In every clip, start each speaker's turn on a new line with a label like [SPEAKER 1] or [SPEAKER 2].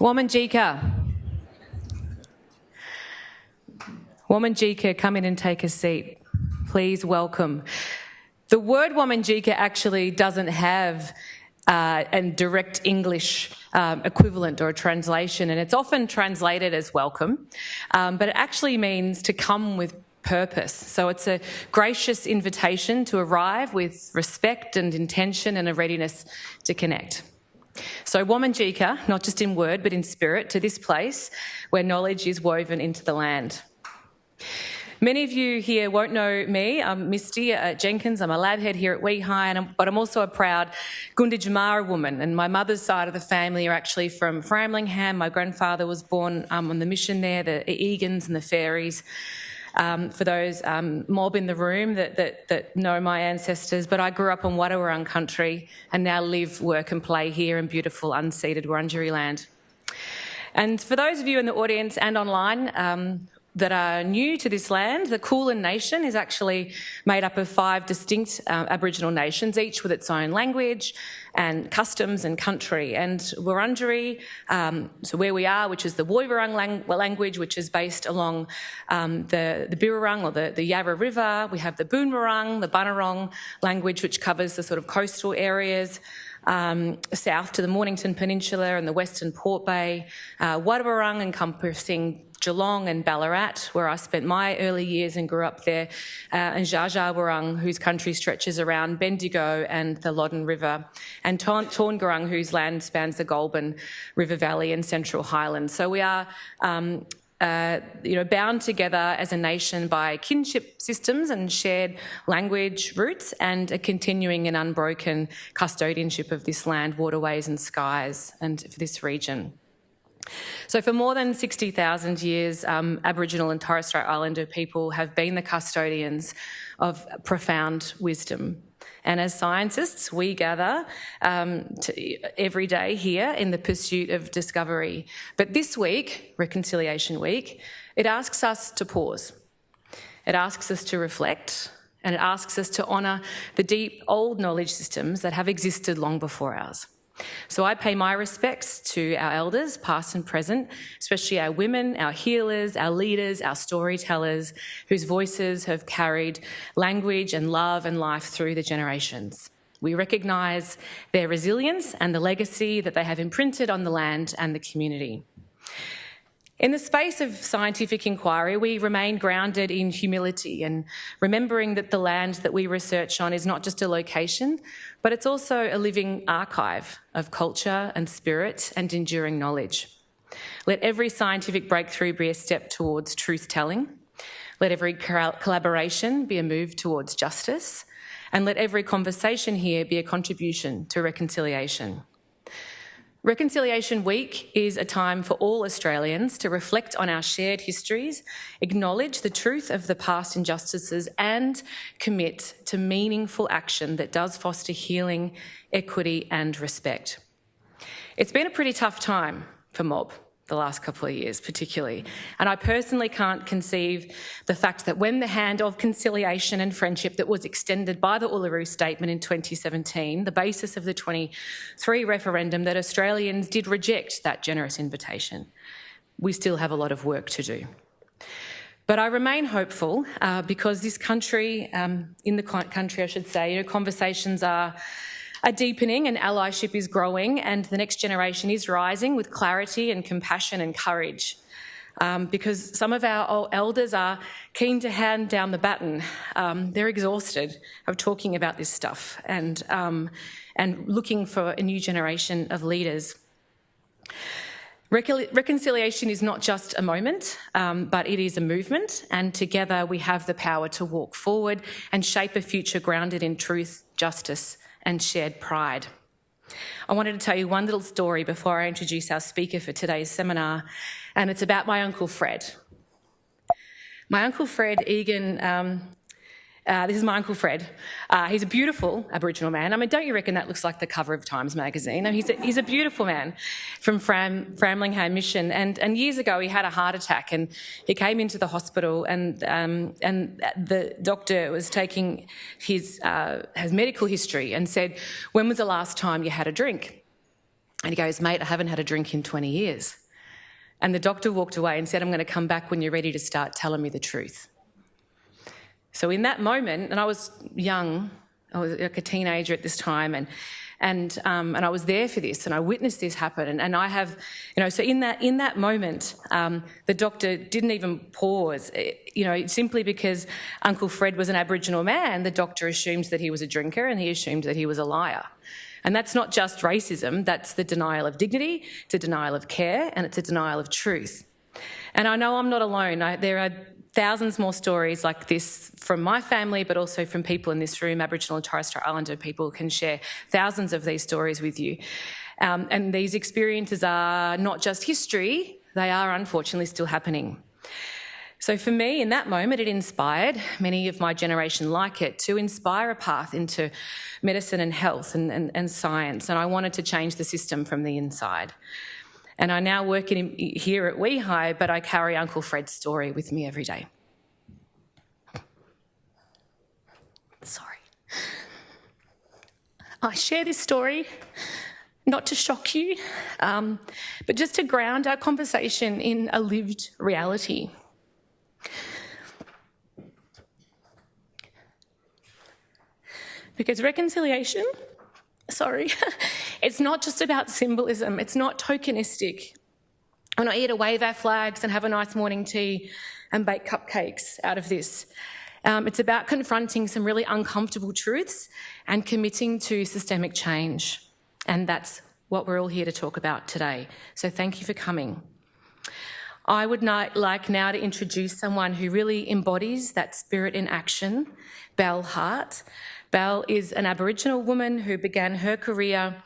[SPEAKER 1] Womanjika. Womanjika, come in and take a seat. Please welcome. The word Womanjika actually doesn't have a direct English equivalent or a translation, and it's often translated as welcome, but it actually means to come with purpose. So it's a gracious invitation to arrive with respect and intention and a readiness to connect. So Womanjika, not just in word but in spirit, to this place where knowledge is woven into the land. Many of you here won't know me. I'm Misty Jenkins. I'm a lab head here at WEHI, but I'm also a proud Gunditjmara woman. And my mother's side of the family are actually from Framlingham. My grandfather was born on the mission there, the Egan's and the Fairies. For those mob in the room that know my ancestors, but I grew up on Wadawurrung country and now live, work and play here in beautiful unceded Wurundjeri land. And for those of you in the audience and online that are new to this land, the Kulin Nation is actually made up of 5 distinct Aboriginal nations, each with its own language and customs and country. And Wurundjeri, so where we are, which is the Woiwurrung language, which is based along the Birrarung or the Yarra River. We have the Boonwurrung, the Bunurong language, which covers the sort of coastal areas, south to the Mornington Peninsula and the Western Port Bay. Wadawurrung encompassing Geelong and Ballarat, where I spent my early years and grew up there, and Dja Dja Wurrung, whose country stretches around Bendigo and the Loddon River, and Taungurrung, whose land spans the Goulburn River Valley and Central Highlands. So we are bound together as a nation by kinship systems and shared language roots and a continuing and unbroken custodianship of this land, waterways and skies, and for this region. So for more than 60,000 years, Aboriginal and Torres Strait Islander people have been the custodians of profound wisdom. And as scientists, we gather every day here in the pursuit of discovery. But this week, Reconciliation Week, it asks us to pause. It asks us to reflect, and it asks us to honour the deep old knowledge systems that have existed long before ours. So I pay my respects to our elders, past and present, especially our women, our healers, our leaders, our storytellers, whose voices have carried language and love and life through the generations. We recognise their resilience and the legacy that they have imprinted on the land and the community. In the space of scientific inquiry, we remain grounded in humility and remembering that the land that we research on is not just a location, but it's also a living archive of culture and spirit and enduring knowledge. Let every scientific breakthrough be a step towards truth-telling. Let every collaboration be a move towards justice. And let every conversation here be a contribution to reconciliation. Reconciliation Week is a time for all Australians to reflect on our shared histories, acknowledge the truth of the past injustices and commit to meaningful action that does foster healing, equity and respect. It's been a pretty tough time for mob the last couple of years particularly, and I personally can't conceive the fact that when the hand of conciliation and friendship that was extended by the Uluru Statement in 2017, the basis of the 23 referendum, that Australians did reject that generous invitation. We still have a lot of work to do. But I remain hopeful because this country, in the country I should say, conversations are deepening and allyship is growing and the next generation is rising with clarity and compassion and courage because some of our elders are keen to hand down the baton. They're exhausted of talking about this stuff and looking for a new generation of leaders. Reconciliation is not just a moment, but it is a movement, and together we have the power to walk forward and shape a future grounded in truth, justice and shared pride. I wanted to tell you one little story before I introduce our speaker for today's seminar, and it's about my Uncle Fred. My Uncle Fred Egan, this is my Uncle Fred. He's a beautiful Aboriginal man. I mean, don't you reckon that looks like the cover of Times magazine? I mean, he's a beautiful man from Framlingham Mission. And years ago, he had a heart attack, and he came into the hospital, and the doctor was taking his medical history and said, "When was the last time you had a drink?" And he goes, "Mate, I haven't had a drink in 20 years." And the doctor walked away and said, "I'm going to come back when you're ready to start telling me the truth." So in that moment, and I was young, I was like a teenager at this time, and I was there for this, and I witnessed this happen. And I have, so in that moment, the doctor didn't even pause, simply because Uncle Fred was an Aboriginal man. The doctor assumed that he was a drinker, and he assumed that he was a liar. And that's not just racism, that's the denial of dignity, it's a denial of care, and it's a denial of truth. And I know I'm not alone. There are thousands more stories like this from my family, but also from people in this room. Aboriginal and Torres Strait Islander people can share thousands of these stories with you. And these experiences are not just history, they are unfortunately still happening. So for me, in that moment, it inspired many of my generation like it to inspire a path into medicine and health and science. And I wanted to change the system from the inside. And I now work here at WEHI, but I carry Uncle Fred's story with me every day. Sorry. I share this story not to shock you, but just to ground our conversation in a lived reality. Because reconciliation, it's not just about symbolism, it's not tokenistic. We're not here to wave our flags and have a nice morning tea and bake cupcakes out of this. It's about confronting some really uncomfortable truths and committing to systemic change. And that's what we're all here to talk about today. So thank you for coming. I would like now to introduce someone who really embodies that spirit in action, Belle Hart. Belle is an Aboriginal woman who began her career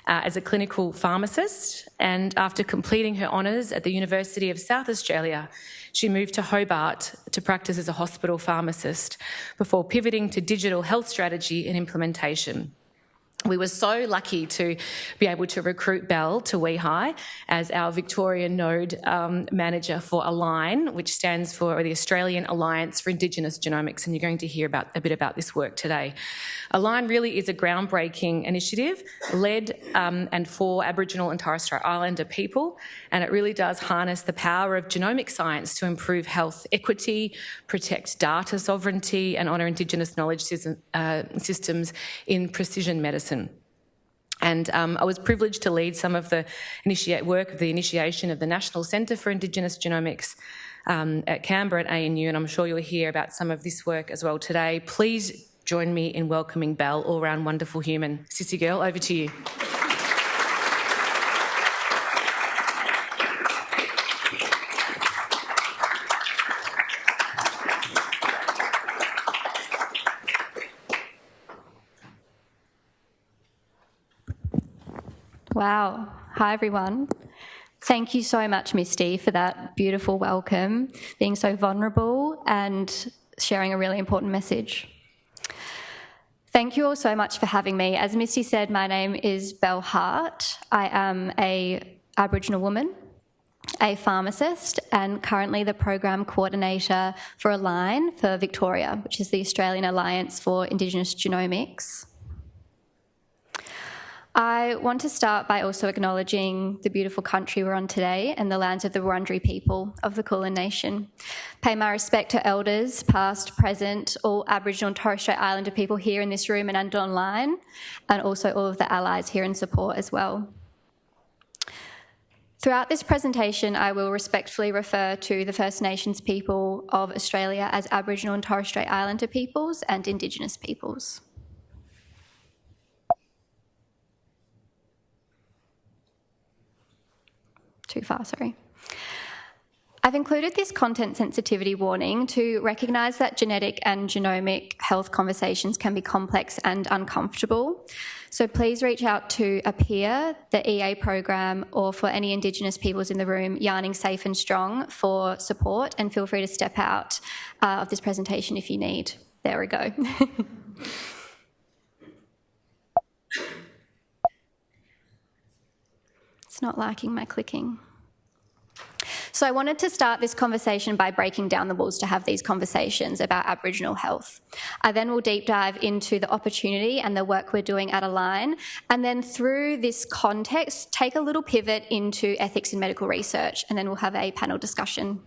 [SPEAKER 1] as a clinical pharmacist, and after completing her honours at the University of South Australia, she moved to Hobart to practice as a hospital pharmacist before pivoting to digital health strategy and implementation. We were so lucky to be able to recruit Belle to WEHI as our Victorian Node manager for ALIGN, which stands for the Australian Alliance for Indigenous Genomics, and you're going to hear a bit about this work today. ALIGN really is a groundbreaking initiative led and for Aboriginal and Torres Strait Islander people, and it really does harness the power of genomic science to improve health equity, protect data sovereignty, and honour Indigenous knowledge systems in precision medicine. And I was privileged to lead some of the work of the initiation of the National Centre for Indigenous Genomics at Canberra at ANU, and I'm sure you'll hear about some of this work as well today. Please join me in welcoming Belle, all-round wonderful human. Sissy girl, over to you.
[SPEAKER 2] Wow. Hi, everyone. Thank you so much, Misty, for that beautiful welcome, being so vulnerable and sharing a really important message. Thank you all so much for having me. As Misty said, my name is Belle Hart. I am an Aboriginal woman, a pharmacist, and currently the program coordinator for ALIGN for Victoria, which is the Australian Alliance for Indigenous Genomics. I want to start by also acknowledging the beautiful country we're on today and the lands of the Wurundjeri people of the Kulin Nation. Pay my respect to elders, past, present, all Aboriginal and Torres Strait Islander people here in this room and online, and also all of the allies here in support as well. Throughout this presentation, I will respectfully refer to the First Nations people of Australia as Aboriginal and Torres Strait Islander peoples and Indigenous peoples. Too far, sorry. I've included this content sensitivity warning to recognise that genetic and genomic health conversations can be complex and uncomfortable. So please reach out to a peer, the EA program, or for any Indigenous peoples in the room yarning safe and strong for support, and feel free to step out of this presentation if you need. There we go. It's not liking my clicking. So I wanted to start this conversation by breaking down the walls to have these conversations about Aboriginal health. I then will deep dive into the opportunity and the work we're doing at Align, and then through this context, take a little pivot into ethics in medical research, and then we'll have a panel discussion.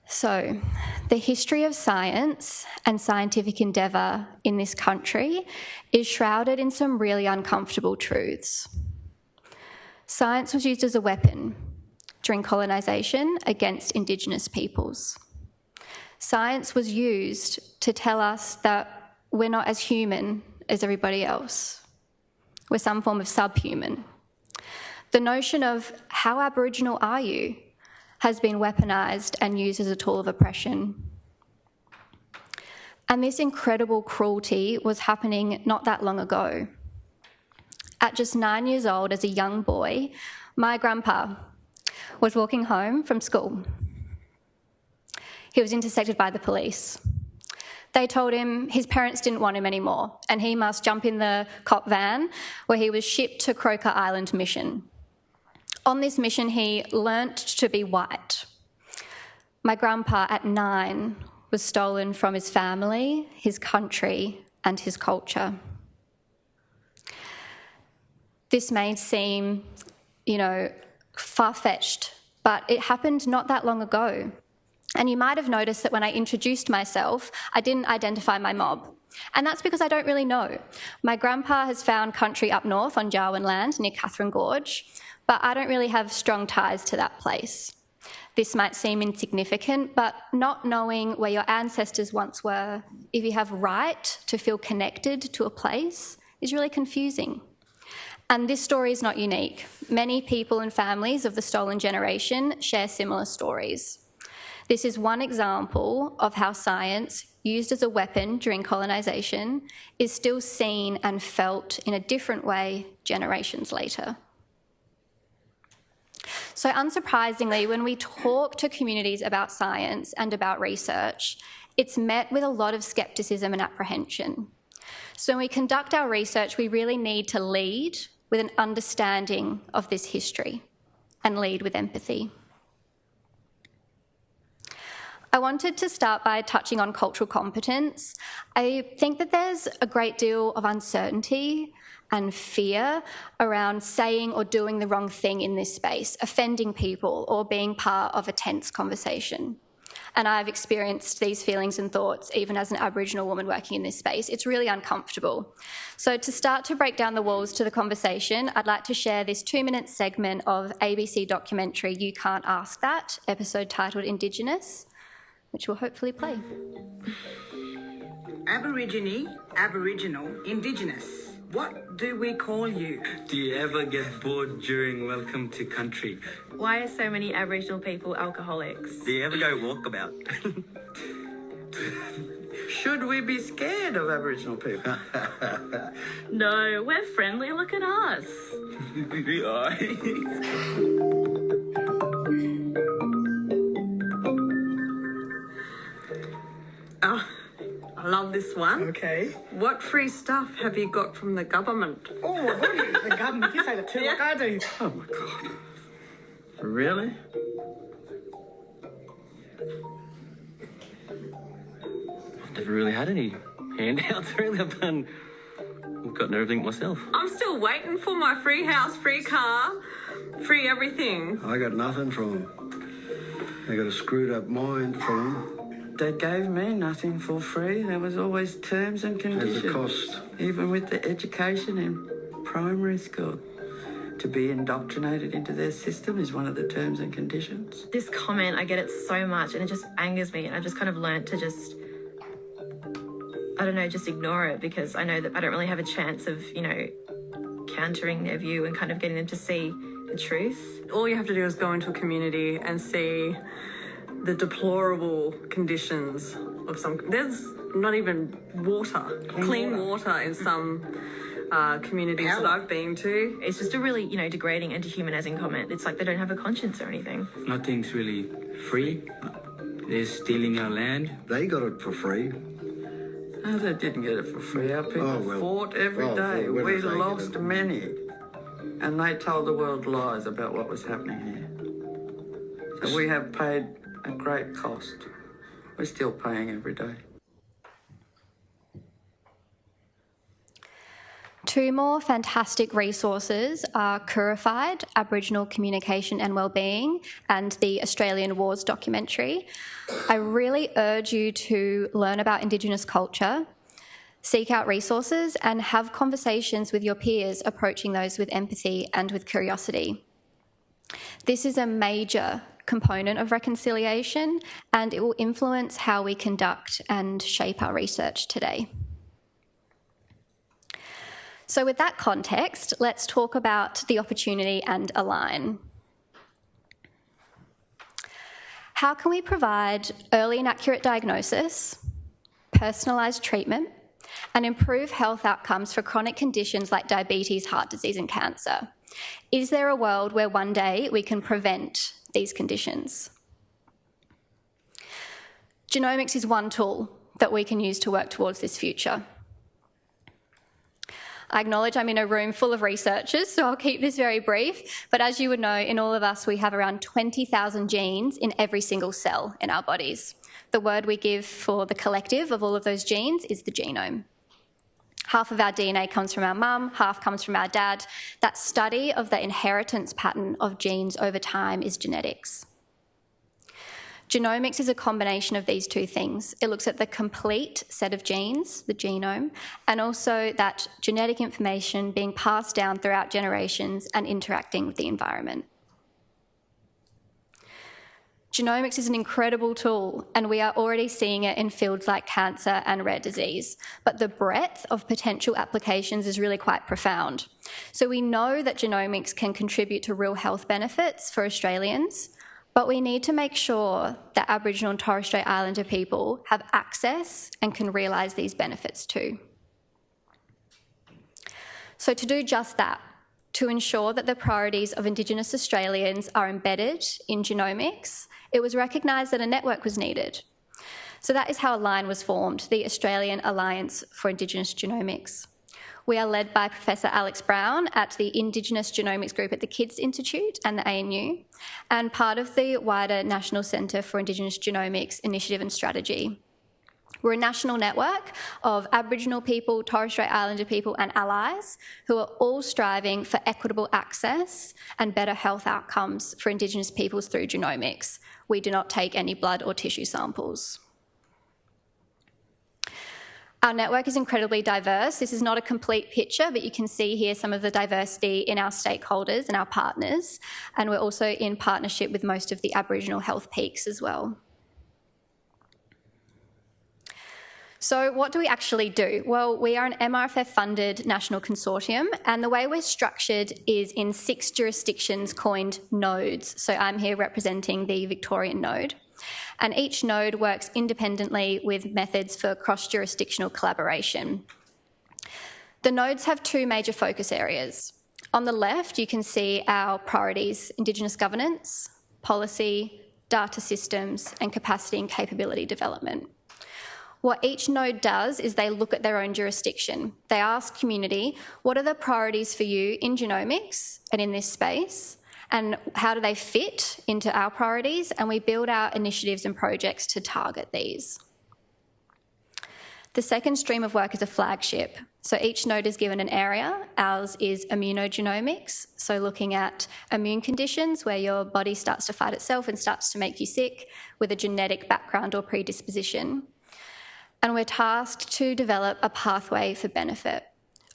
[SPEAKER 2] So, the history of science and scientific endeavour in this country is shrouded in some really uncomfortable truths. Science was used as a weapon during colonisation against Indigenous peoples. Science was used to tell us that we're not as human as everybody else. We're some form of subhuman. The notion of how Aboriginal are you has been weaponised and used as a tool of oppression. And this incredible cruelty was happening not that long ago. At just 9 years old, as a young boy, my grandpa was walking home from school. He was intersected by the police. They told him his parents didn't want him anymore and he must jump in the cop van, where he was shipped to Croker Island Mission. On this mission, he learnt to be white. My grandpa, at 9, was stolen from his family, his country, and his culture. This may seem, far-fetched, but it happened not that long ago. And you might have noticed that when I introduced myself, I didn't identify my mob. And that's because I don't really know. My grandpa has found country up north on Jarwin land near Catherine Gorge, but I don't really have strong ties to that place. This might seem insignificant, but not knowing where your ancestors once were, if you have right to feel connected to a place, is really confusing. And this story is not unique. Many people and families of the stolen generation share similar stories. This is one example of how science, used as a weapon during colonisation, is still seen and felt in a different way generations later. So unsurprisingly, when we talk to communities about science and about research, it's met with a lot of scepticism and apprehension. So when we conduct our research, we really need to lead with an understanding of this history and lead with empathy. I wanted to start by touching on cultural competence. I think that there's a great deal of uncertainty and fear around saying or doing the wrong thing in this space, offending people or being part of a tense conversation. And I've experienced these feelings and thoughts even as an Aboriginal woman working in this space. It's really uncomfortable. So to start to break down the walls to the conversation, I'd like to share this 2-minute segment of ABC documentary You Can't Ask That, episode titled Indigenous, which will hopefully play.
[SPEAKER 3] Aborigine, Aboriginal, Indigenous. What do we call you?
[SPEAKER 4] Do you ever get bored during Welcome to Country?
[SPEAKER 5] Why are so many Aboriginal people alcoholics?
[SPEAKER 4] Do you ever go walkabout?
[SPEAKER 3] Should we be scared of Aboriginal people?
[SPEAKER 5] No, we're friendly, look at us.
[SPEAKER 4] We are.
[SPEAKER 3] Oh, I love this one.
[SPEAKER 6] Okay.
[SPEAKER 3] What free stuff have you got from the government?
[SPEAKER 6] Oh, what do you, the government? You say that too, like I do.
[SPEAKER 4] Oh my God. Really? I've never really had any handouts, really. I've gotten everything myself.
[SPEAKER 3] I'm still waiting for my free house, free car, free everything.
[SPEAKER 7] I got nothing from them. They got a screwed up mind from them.
[SPEAKER 6] They gave me nothing for free. There was always terms and conditions.
[SPEAKER 7] There's a cost.
[SPEAKER 6] Even with the education in primary school. To be indoctrinated into their system is one of the terms and conditions.
[SPEAKER 5] This comment, I get it so much and it just angers me, and I've just kind of learnt to just ignore it, because I know that I don't really have a chance of, countering their view and kind of getting them to see the truth.
[SPEAKER 8] All you have to do is go into a community and see the deplorable conditions of some... There's not even water, clean water in some communities that I've been to.
[SPEAKER 5] It's just a really, degrading and dehumanising comment. It's like they don't have a conscience or anything.
[SPEAKER 4] Nothing's really free. They're stealing our land.
[SPEAKER 7] They got it for free.
[SPEAKER 6] No, they didn't get it for free. Our people fought every day.
[SPEAKER 7] well,
[SPEAKER 6] We
[SPEAKER 7] if they
[SPEAKER 6] lost
[SPEAKER 7] get it.
[SPEAKER 6] many. and they told the world lies about what was happening here. So we have paid a great cost. We're still paying every day.
[SPEAKER 2] Two more fantastic resources are Curified, Aboriginal Communication and Wellbeing, and the Australian Wars documentary. I really urge you to learn about Indigenous culture, seek out resources, and have conversations with your peers, approaching those with empathy and with curiosity. This is a major component of reconciliation, and it will influence how we conduct and shape our research today. So with that context, let's talk about the opportunity and align. How can we provide early and accurate diagnosis, personalised treatment, and improve health outcomes for chronic conditions like diabetes, heart disease, and cancer? Is there a world where one day we can prevent these conditions? Genomics is one tool that we can use to work towards this future. I acknowledge I'm in a room full of researchers, so I'll keep this very brief, but as you would know, in all of us we have around 20,000 genes in every single cell in our bodies. The word we give for the collective of all of those genes is the genome. Half of our DNA comes from our mum, half comes from our dad. That study of the inheritance pattern of genes over time is genetics. Genomics is a combination of these two things. It looks at the complete set of genes, the genome, and also that genetic information being passed down throughout generations and interacting with the environment. Genomics is an incredible tool, and we are already seeing it in fields like cancer and rare disease, but the breadth of potential applications is really quite profound. So we know that genomics can contribute to real health benefits for Australians, but we need to make sure that Aboriginal and Torres Strait Islander people have access and can realise these benefits too. So to do just that, to ensure that the priorities of Indigenous Australians are embedded in genomics, it was recognised that a network was needed. So that is how ALIGN was formed, the Australian Alliance for Indigenous Genomics. We are led by Professor Alex Brown at the Indigenous Genomics Group at the Kids Institute and the ANU, and part of the wider National Centre for Indigenous Genomics Initiative and Strategy. We're a national network of Aboriginal people, Torres Strait Islander people and allies who are all striving for equitable access and better health outcomes for Indigenous peoples through genomics. We do not take any blood or tissue samples. Our network is incredibly diverse. This is not a complete picture, but you can see here some of the diversity in our stakeholders and our partners, and we're also in partnership with most of the Aboriginal health peaks as well. So what do we actually do? Well, we are an MRFF-funded national consortium, and the way we're structured is in 6 jurisdictions coined nodes. So I'm here representing the Victorian node. And each node works independently with methods for cross-jurisdictional collaboration. The nodes have 2 major focus areas. On the left, you can see our priorities: Indigenous governance, policy, data systems, and capacity and capability development. What each node does is they look at their own jurisdiction. They ask community, what are the priorities for you in genomics and in this space? And how do they fit into our priorities? And we build our initiatives and projects to target these. The second stream of work is a flagship. So each node is given an area. Ours is immunogenomics, so looking at immune conditions where your body starts to fight itself and starts to make you sick with a genetic background or predisposition. And we're tasked to develop a pathway for benefit,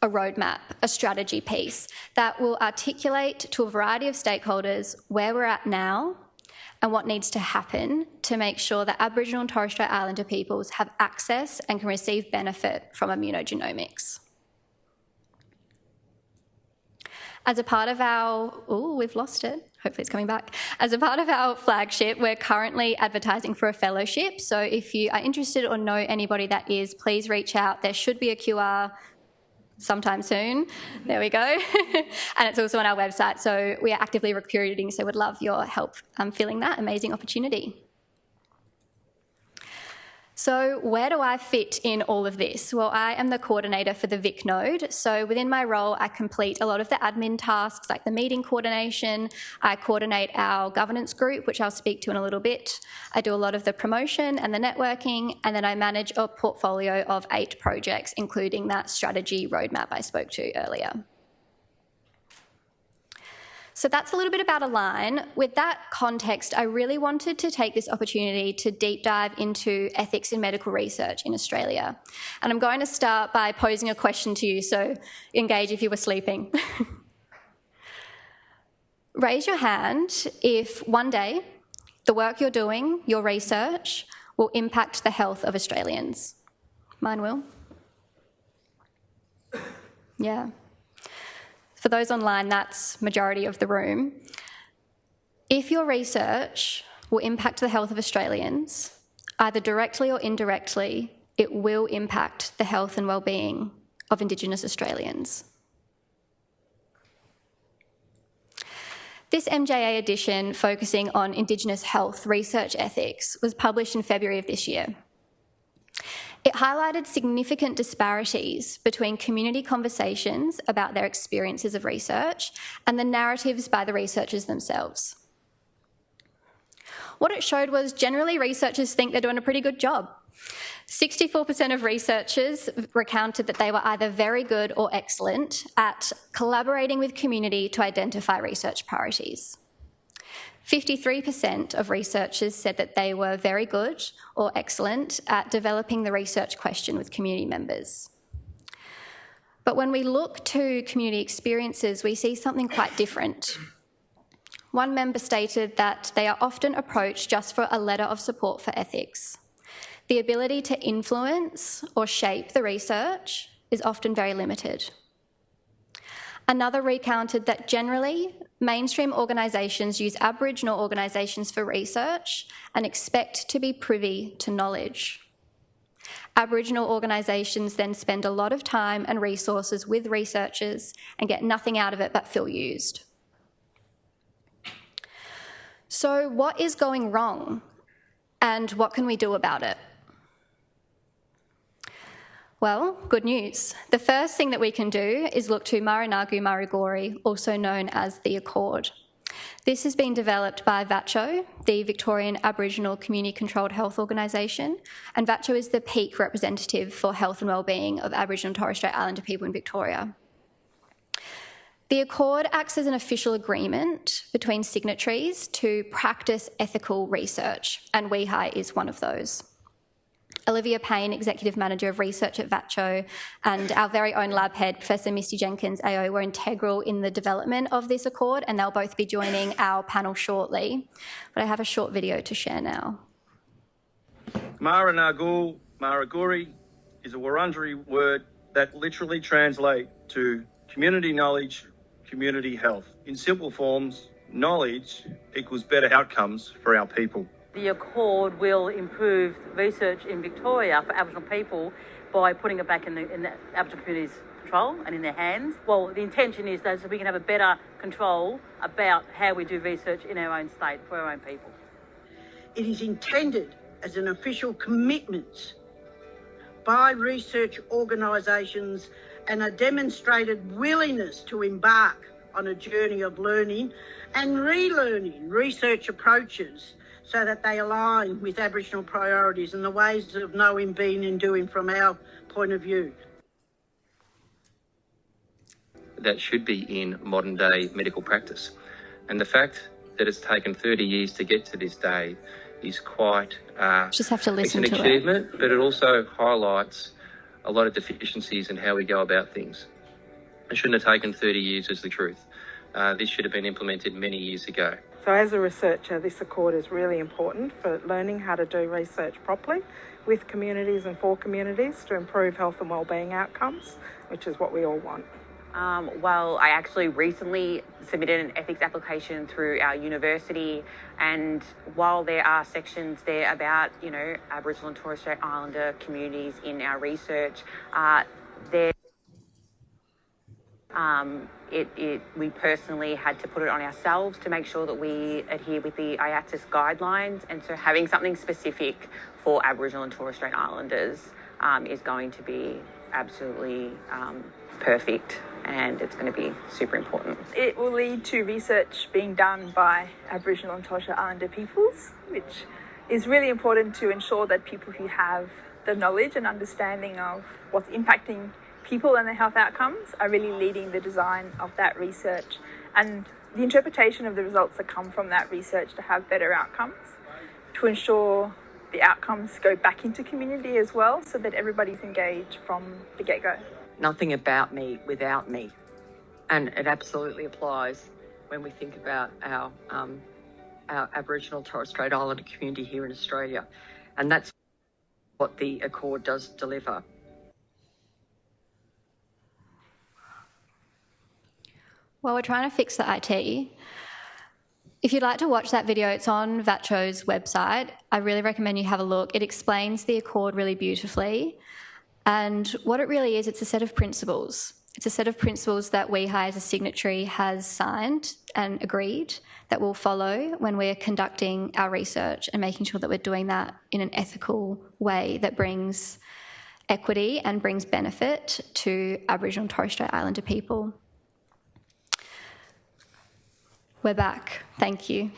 [SPEAKER 2] a roadmap, a strategy piece that will articulate to a variety of stakeholders where we're at now and what needs to happen to make sure that Aboriginal and Torres Strait Islander peoples have access and can receive benefit from immunogenomics. As a part of our, we've lost it. Hopefully it's coming back. As a part of our flagship, we're currently advertising for a fellowship. So if you are interested or know anybody that is, please reach out. There should be a QR sometime soon. There we go. And it's also on our website. So we are actively recruiting, so would love your help filling that amazing opportunity. So where do I fit in all of this? Well, I am the coordinator for the Vic node. So within my role, I complete a lot of the admin tasks like the meeting coordination. I coordinate our governance group, which I'll speak to in a little bit. I do a lot of the promotion and the networking, and then I manage a portfolio of 8 projects, including that strategy roadmap I spoke to earlier. So that's a little bit about Align. With that context, I really wanted to take this opportunity to deep dive into ethics in medical research in Australia. And I'm going to start by posing a question to you, so engage if you were sleeping. Raise your hand if one day the work you're doing, your research, will impact the health of Australians. Mine will. Yeah. For those online, that's majority of the room. If your research will impact the health of Australians, either directly or indirectly, it will impact the health and well-being of Indigenous Australians. This MJA edition, focusing on Indigenous health research ethics, was published in February of this year. It highlighted significant disparities between community conversations about their experiences of research and the narratives by the researchers themselves. What it showed was generally researchers think they're doing a pretty good job. 64% of researchers recounted that they were either very good or excellent at collaborating with community to identify research priorities. 53% of researchers said that they were very good or excellent at developing the research question with community members. But when we look to community experiences, we see something quite different. One member stated that they are often approached just for a letter of support for ethics. The ability to influence or shape the research is often very limited. Another recounted that generally, mainstream organisations use Aboriginal organisations for research and expect to be privy to knowledge. Aboriginal organisations then spend a lot of time and resources with researchers and get nothing out of it but feel used. So what is going wrong and what can we do about it? Well, good news. The first thing that we can do is look to Marinagu Marigori, also known as the Accord. This has been developed by VATCHO, the Victorian Aboriginal Community Controlled Health Organisation, and VATCHO is the peak representative for health and wellbeing of Aboriginal and Torres Strait Islander people in Victoria. The Accord acts as an official agreement between signatories to practice ethical research, and WEHI is one of those. Olivia Payne, Executive Manager of Research at VATCHO, and our very own lab head, Professor Misty Jenkins, AO, were integral in the development of this accord, and they'll both be joining our panel shortly. But I have a short video to share now.
[SPEAKER 9] Marinagu Marigori is a Wurundjeri word that literally translates to community knowledge, community health. In simple forms, knowledge equals better outcomes for our people.
[SPEAKER 10] The Accord will improve research in Victoria for Aboriginal people by putting it back in the Aboriginal community's control and in their hands. Well, the intention is that we can have a better control about how we do research in our own state for our own people.
[SPEAKER 11] It is intended as an official commitment by research organisations and a demonstrated willingness to embark on a journey of learning and relearning research approaches so that they align with Aboriginal priorities and the ways of knowing, being and doing from our point of view.
[SPEAKER 12] That should be in modern day medical practice. And the fact that it's taken 30 years to get to this day is quite
[SPEAKER 2] just have to listen
[SPEAKER 12] it's an
[SPEAKER 2] to
[SPEAKER 12] achievement, but it also highlights a lot of deficiencies in how we go about things. It shouldn't have taken 30 years is the truth. This should have been implemented many years ago.
[SPEAKER 13] So as a researcher, this accord is really important for learning how to do research properly with communities and for communities to improve health and wellbeing outcomes, which is what we all want.
[SPEAKER 14] Well, I actually recently submitted an ethics application through our university, and while there are sections there about, Aboriginal and Torres Strait Islander communities in our research, there We personally had to put it on ourselves to make sure that we adhere with the IATSIS guidelines, and so having something specific for Aboriginal and Torres Strait Islanders is going to be absolutely perfect, and it's going to be super important.
[SPEAKER 15] It will lead to research being done by Aboriginal and Torres Strait Islander peoples, which is really important to ensure that people who have the knowledge and understanding of what's impacting people and their health outcomes are really leading the design of that research and the interpretation of the results that come from that research to have better outcomes, to ensure the outcomes go back into community as well, so that everybody's engaged from the get-go.
[SPEAKER 16] Nothing about me without me. And it absolutely applies when we think about our Aboriginal Torres Strait Islander community here in Australia. And that's what the Accord does deliver.
[SPEAKER 2] While we're trying to fix the IT, if you'd like to watch that video, it's on VATCHO's website. I really recommend you have a look. It explains the Accord really beautifully. And what it really is, it's a set of principles. It's a set of principles that WEHI as a signatory has signed and agreed that we'll follow when we're conducting our research and making sure that we're doing that in an ethical way that brings equity and brings benefit to Aboriginal and Torres Strait Islander people. We're back. Thank you.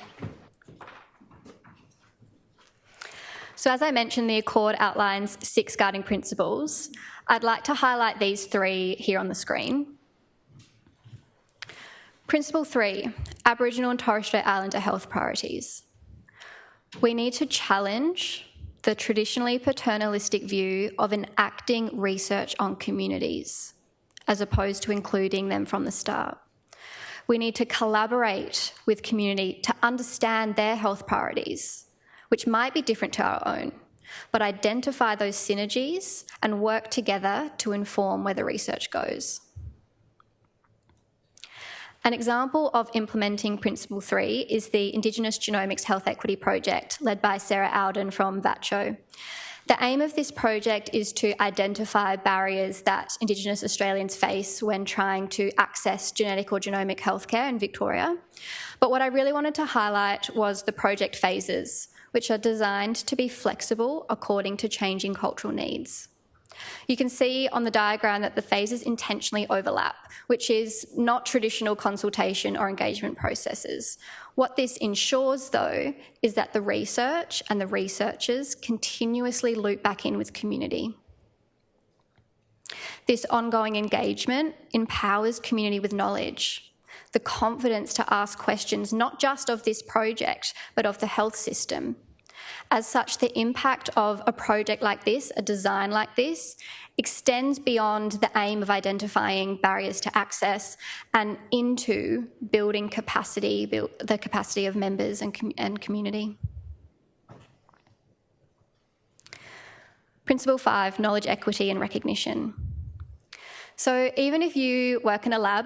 [SPEAKER 2] So as I mentioned, the Accord outlines 6 guiding principles. I'd like to highlight these 3 here on the screen. Principle 3, Aboriginal and Torres Strait Islander health priorities. We need to challenge the traditionally paternalistic view of enacting research on communities, as opposed to including them from the start. We need to collaborate with community to understand their health priorities, which might be different to our own, but identify those synergies and work together to inform where the research goes. An example of implementing Principle 3 is the Indigenous Genomics Health Equity Project, led by Sarah Alden from VATCHO. The aim of this project is to identify barriers that Indigenous Australians face when trying to access genetic or genomic healthcare in Victoria. But what I really wanted to highlight was the project phases, which are designed to be flexible according to changing cultural needs. You can see on the diagram that the phases intentionally overlap, which is not traditional consultation or engagement processes. What this ensures, though, is that the research and the researchers continuously loop back in with community. This ongoing engagement empowers community with knowledge, the confidence to ask questions not just of this project, but of the health system. As such, the impact of a project like this, a design like this, extends beyond the aim of identifying barriers to access and into building capacity, the capacity of members and community. Principle 5, knowledge equity and recognition. So even if you work in a lab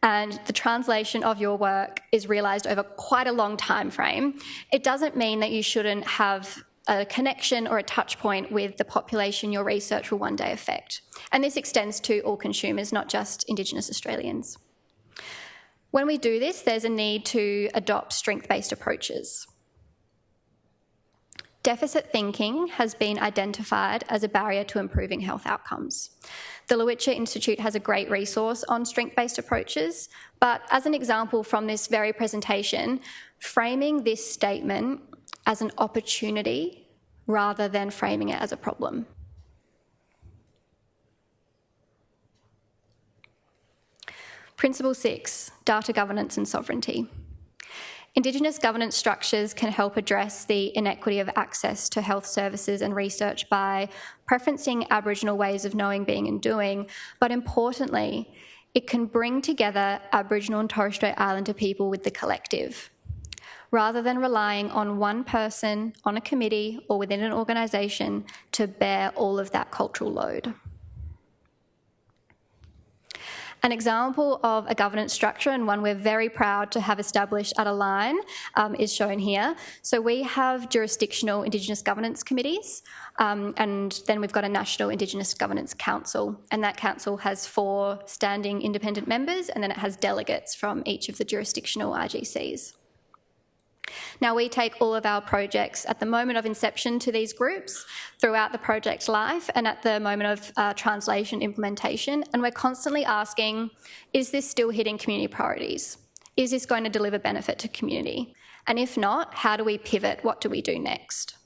[SPEAKER 2] and the translation of your work is realised over quite a long time frame, it doesn't mean that you shouldn't have a connection or a touch point with the population your research will one day affect. And this extends to all consumers, not just Indigenous Australians. When we do this, there's a need to adopt strength-based approaches. Deficit thinking has been identified as a barrier to improving health outcomes. The Lowitja Institute has a great resource on strength-based approaches, but as an example from this very presentation, framing this statement as an opportunity rather than framing it as a problem. Principle 6, data governance and sovereignty. Indigenous governance structures can help address the inequity of access to health services and research by preferencing Aboriginal ways of knowing, being and doing, but importantly, it can bring together Aboriginal and Torres Strait Islander people with the collective, rather than relying on one person on a committee or within an organisation to bear all of that cultural load. An example of a governance structure, and one we're very proud to have established at Align, is shown here. So we have jurisdictional Indigenous governance committees, and then we've got a National Indigenous Governance Council, and that council has 4 standing independent members, and then it has delegates from each of the jurisdictional IGCs. Now, we take all of our projects at the moment of inception to these groups, throughout the project life, and at the moment of translation implementation, and we're constantly asking, is this still hitting community priorities? Is this going to deliver benefit to community? And if not, how do we pivot? What do we do next?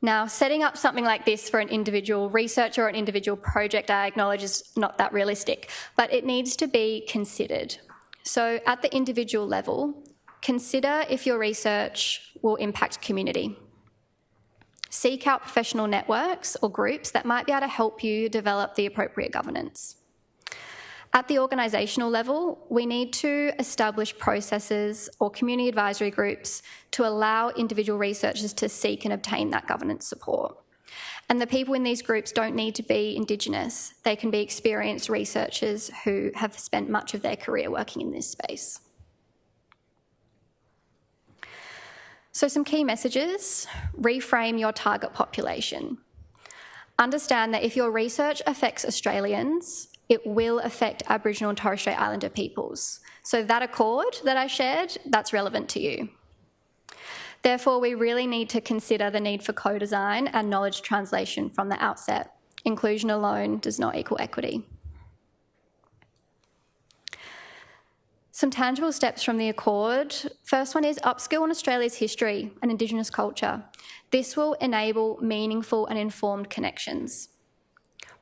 [SPEAKER 2] Now, setting up something like this for an individual researcher or an individual project, I acknowledge, is not that realistic, but it needs to be considered. So at the individual level, consider if your research will impact community. Seek out professional networks or groups that might be able to help you develop the appropriate governance. At the organisational level, we need to establish processes or community advisory groups to allow individual researchers to seek and obtain that governance support. And the people in these groups don't need to be Indigenous. They can be experienced researchers who have spent much of their career working in this space. So some key messages: reframe your target population. Understand that if your research affects Australians, it will affect Aboriginal and Torres Strait Islander peoples. So that accord that I shared, that's relevant to you. Therefore, we really need to consider the need for co-design and knowledge translation from the outset. Inclusion alone does not equal equity. Some tangible steps from the Accord. First one is upskill on Australia's history and Indigenous culture. This will enable meaningful and informed connections.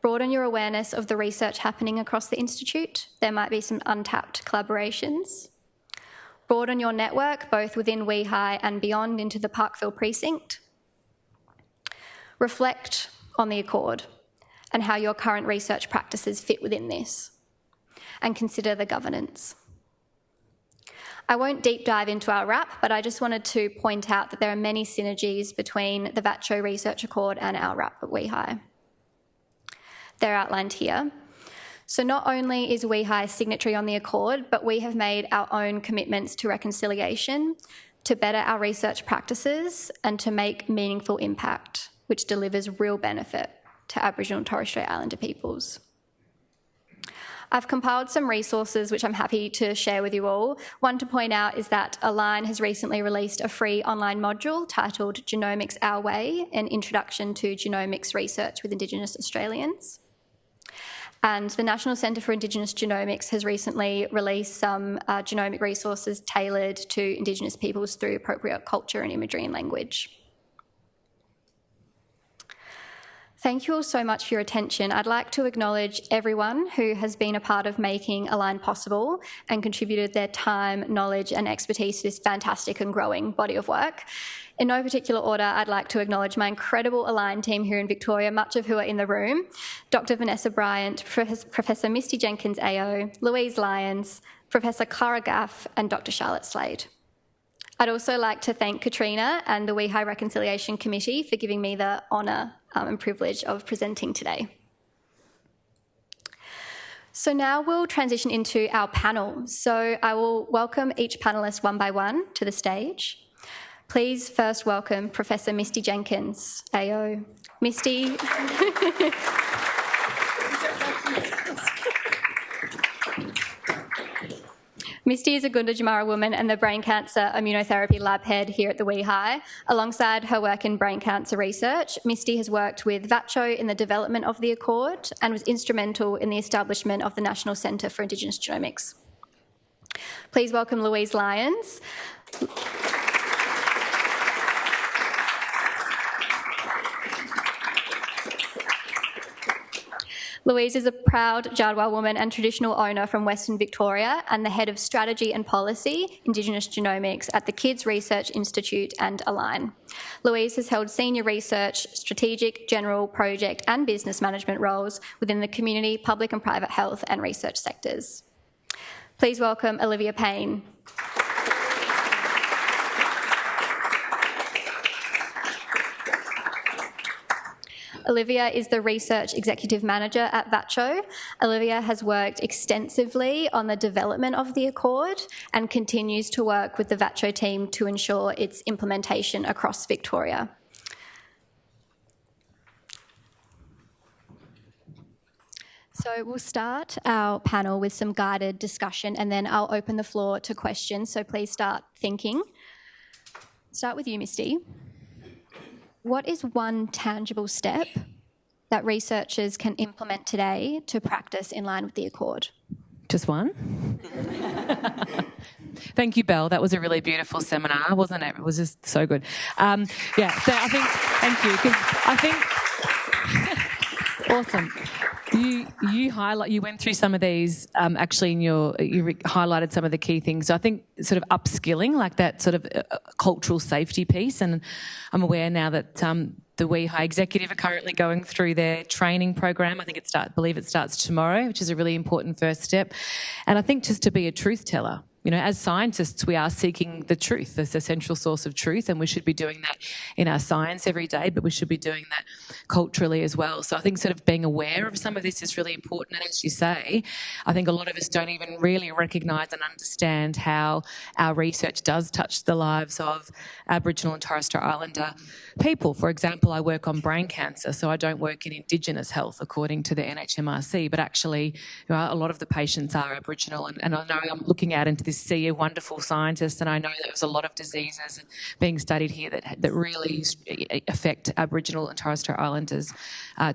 [SPEAKER 2] Broaden your awareness of the research happening across the Institute. There might be some untapped collaborations. Broaden your network, both within WEHI and beyond into the Parkville precinct. Reflect on the Accord and how your current research practices fit within this. And consider the governance. I won't deep dive into our wrap, but I just wanted to point out that there are many synergies between the VATCHO Research Accord and our wrap at WEHI. They're outlined here. So not only is WEHI signatory on the Accord, but we have made our own commitments to reconciliation, to better our research practices, and to make meaningful impact, which delivers real benefit to Aboriginal and Torres Strait Islander peoples. I've compiled some resources which I'm happy to share with you all. One to point out is that Align has recently released a free online module titled Genomics Our Way, an introduction to genomics research with Indigenous Australians. And the National Centre for Indigenous Genomics has recently released some genomic resources tailored to Indigenous peoples through appropriate culture and imagery and language. Thank you all so much for your attention. I'd like to acknowledge everyone who has been a part of making Align possible and contributed their time, knowledge and expertise to this fantastic and growing body of work. In no particular order, I'd like to acknowledge my incredible Align team here in Victoria, much of who are in the room: Dr. Vanessa Bryant, Professor Misty Jenkins AO, Louise Lyons, Professor Clara Gaff and Dr. Charlotte Slade. I'd also like to thank Katrina and the WEHI Reconciliation Committee for giving me the honour and privilege of presenting today. So now we'll transition into our panel. So I will welcome each panellist one by one to the stage. Please first welcome Professor Misty Jenkins, AO. Misty. Misty is a Gunditjmara woman and the brain cancer immunotherapy lab head here at the WEHI. Alongside her work in brain cancer research, Misty has worked with VATCHO in the development of the Accord and was instrumental in the establishment of the National Centre for Indigenous Genomics. Please welcome Louise Lyons. Louise is a proud Jadwal woman and traditional owner from Western Victoria and the head of strategy and policy, Indigenous Genomics, at the Kids Research Institute and Align. Louise has held senior research, strategic, general, project and business management roles within the community, public and private health and research sectors. Please welcome Olivia Payne. Olivia is the Research Executive Manager at VATCHO. Olivia has worked extensively on the development of the Accord and continues to work with the VATCHO team to ensure its implementation across Victoria. So we'll start our panel with some guided discussion, and then I'll open the floor to questions, so please start thinking. Start with you, Misty. What is one tangible step that researchers can implement today to practice in line with the Accord?
[SPEAKER 1] Just one? Thank you, Belle. That was a really beautiful seminar, wasn't it? It was just so good. So I think, thank you, because I think, awesome. You went through some of these actually you highlighted some of the key things. So I think sort of upskilling, like that sort of cultural safety piece, and I'm aware now that the WEHI executive are currently going through their training program. I believe it starts tomorrow, which is a really important first step. And I think just to be a truth teller. You know, as scientists, we are seeking the truth, this essential source of truth, and we should be doing that in our science every day, but we should be doing that culturally as well. So I think sort of being aware of some of this is really important. And as you say, I think a lot of us don't even really recognise and understand how our research does touch the lives of Aboriginal and Torres Strait Islander people. For example, I work on brain cancer, so I don't work in Indigenous health according to the NHMRC, but actually a lot of the patients are Aboriginal, and I know I'm looking out into this sea of wonderful scientists, and I know that there's a lot of diseases being studied here that really affect Aboriginal and Torres Strait Islanders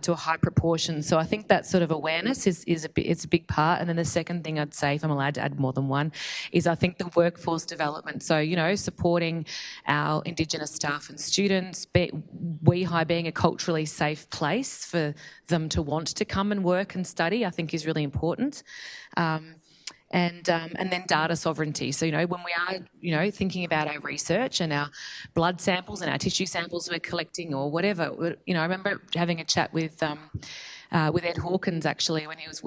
[SPEAKER 1] to a high proportion. So I think that sort of awareness is a big part. And then the second thing I'd say, if I'm allowed to add more than one, is I think the workforce development. So, supporting our Indigenous staff and students, WEHI being a culturally safe place for them to want to come and work and study, I think is really important. And then data sovereignty. So, when we are, thinking about our research and our blood samples and our tissue samples we're collecting or whatever, I remember having a chat with Ed Hawkins, actually, when he was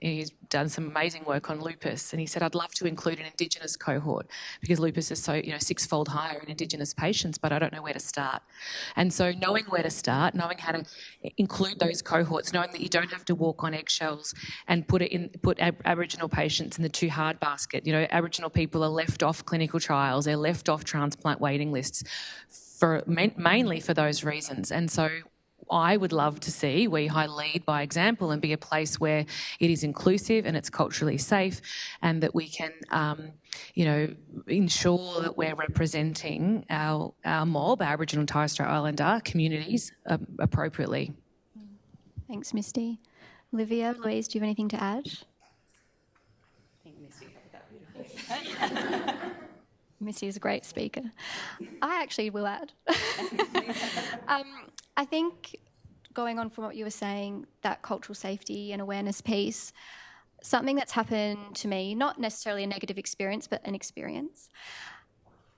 [SPEAKER 1] he's done some amazing work on lupus, and he said, I'd love to include an Indigenous cohort because lupus is so, sixfold higher in Indigenous patients, but I don't know where to start. And so knowing where to start, knowing how to include those cohorts, knowing that you don't have to walk on eggshells and put Aboriginal patients in the too hard basket. Aboriginal people are left off clinical trials, they're left off transplant waiting lists mainly for those reasons. And so I would love to see WEHI lead by example and be a place where it is inclusive and it's culturally safe, and that we can, ensure that we're representing our mob, our Aboriginal and Torres Strait Islander communities appropriately.
[SPEAKER 2] Thanks, Misty. Olivia, Louise, do you have anything to add? Misty is a great speaker. I actually will add. I think, going on from what you were saying, that cultural safety and awareness piece, something that's happened to me, not necessarily a negative experience, but an experience.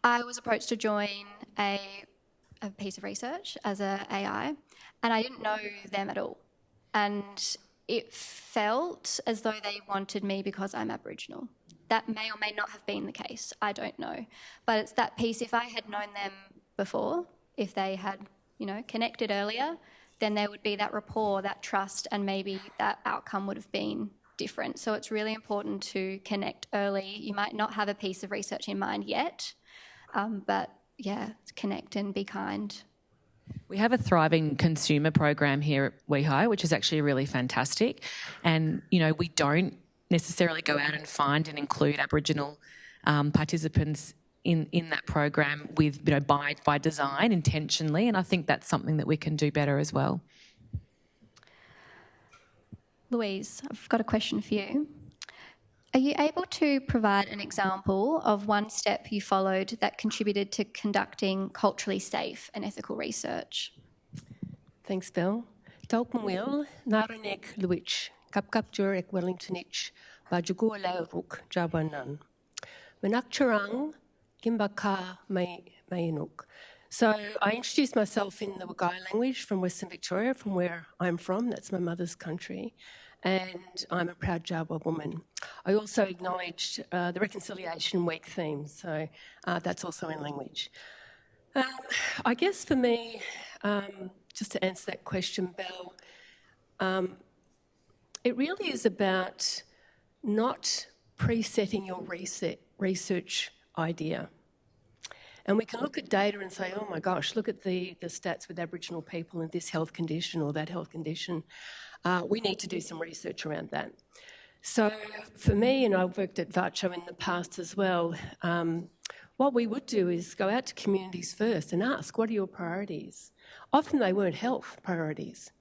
[SPEAKER 2] I was approached to join a piece of research as a AI, and I didn't know them at all. And it felt as though they wanted me because I'm Aboriginal. That may or may not have been the case. I don't know. But it's that piece, if I had known them before, if they had connected earlier, then there would be that rapport, that trust, and maybe that outcome would have been different. So it's really important to connect early. You might not have a piece of research in mind yet, but connect and be kind.
[SPEAKER 1] We have a thriving consumer program here at WEHI, which is actually really fantastic. And, we don't necessarily go out and find and include Aboriginal participants in that program with, by design, intentionally, and I think that's something that we can do better as well.
[SPEAKER 2] Louise, I've got a question for you. Are you able to provide an example of one step you followed that contributed to conducting culturally safe and ethical research?
[SPEAKER 17] Thanks, Belle. Taupmuil, Naranek Luich, Kapkapjur ek Wellingtonich, Bajugo Lauruk, Jabanan. Menakcharang, Gimbaka Mayinuk. So I introduced myself in the Wagai language from Western Victoria, from where I'm from. That's my mother's country. And I'm a proud Jawa woman. I also acknowledged the Reconciliation Week theme, so that's also in language. I guess for me, just to answer that question, Belle, it really is about not presetting your research idea. And we can look at data and say, oh my gosh, look at the stats with Aboriginal people in this health condition or that health condition. We need to do some research around that. So for me, and I've worked at VACHO in the past as well, what we would do is go out to communities first and ask, what are your priorities? Often they weren't health priorities.